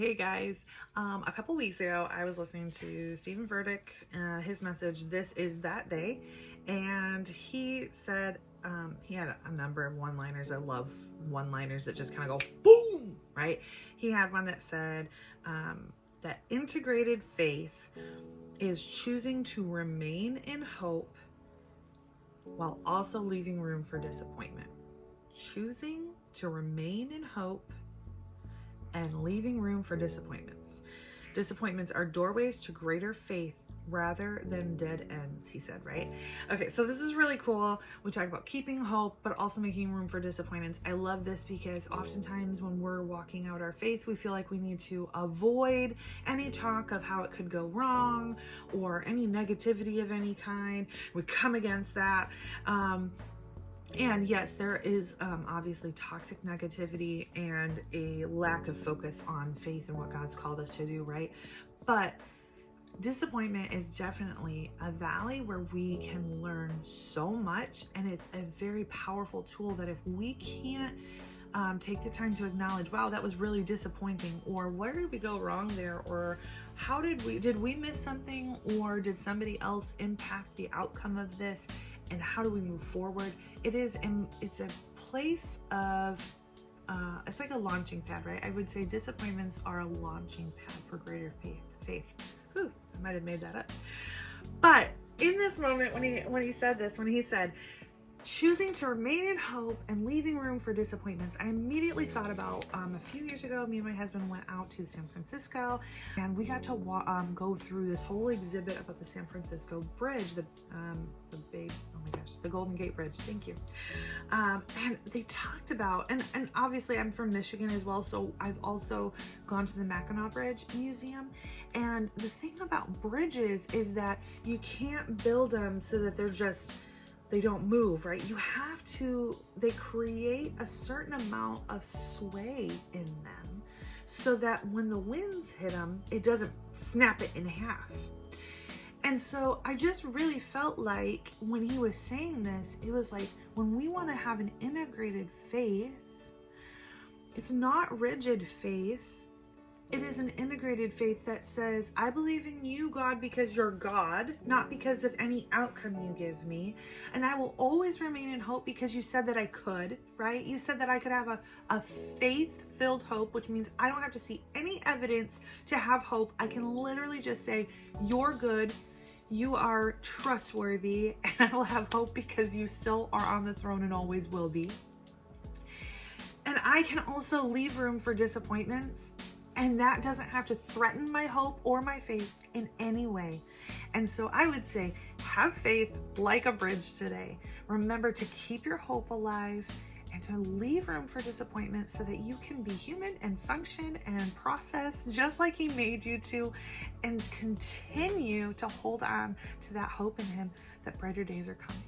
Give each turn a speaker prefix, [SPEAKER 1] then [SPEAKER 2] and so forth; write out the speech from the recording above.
[SPEAKER 1] Hey guys, a couple weeks ago I was listening to Sarah.Bernock, his message, This Is That Day, and he said, he had a number of one-liners. I love one-liners that just kind of go boom, right? He had one that said that integrated faith is choosing to remain in hope while also leaving room for disappointment. Choosing to remain in hope and leaving room for disappointments. Disappointments are doorways to greater faith rather than dead ends, he said, right? Okay, so this is really cool. We talk about keeping hope, but also making room for disappointments. I love this because oftentimes when we're walking out our faith, we feel like we need to avoid any talk of how it could go wrong or any negativity of any kind. We come against that. And yes, there is obviously toxic negativity and a lack of focus on faith and what God's called us to do, right? But disappointment is definitely a valley where we can learn so much, and it's a very powerful tool that if we can't take the time to acknowledge, wow, that was really disappointing, or where did we go wrong there, or how did we miss something, or did somebody else impact the outcome of this? And how do we move forward? It's a place of, it's like a launching pad, right? I would say disappointments are a launching pad for greater faith. Whew, I might have made that up. But in this moment, when he said, choosing to remain in hope and leaving room for disappointments, I immediately thought about a few years ago, me and my husband went out to San Francisco, and we got to go through this whole exhibit about the San Francisco Bridge, the big, oh my gosh, the Golden Gate Bridge, thank you. And they talked about, and obviously I'm from Michigan as well, so I've also gone to the Mackinac Bridge Museum. And the thing about bridges is that you can't build them so that they don't move, right? They create a certain amount of sway in them so that when the winds hit them, it doesn't snap it in half. And so I just really felt like when he was saying this, it was like when we want to have an integrated faith, it's not rigid faith. It is an integrated faith that says, I believe in you, God, because you're God, not because of any outcome you give me. And I will always remain in hope because you said that I could, right? You said that I could have a faith-filled hope, which means I don't have to see any evidence to have hope. I can literally just say, you're good, you are trustworthy, and I will have hope because you still are on the throne and always will be. And I can also leave room for disappointments. And that doesn't have to threaten my hope or my faith in any way. And so I would say, have faith like a bridge today. Remember to keep your hope alive and to leave room for disappointment so that you can be human and function and process just like He made you to, and continue to hold on to that hope in Him that brighter days are coming.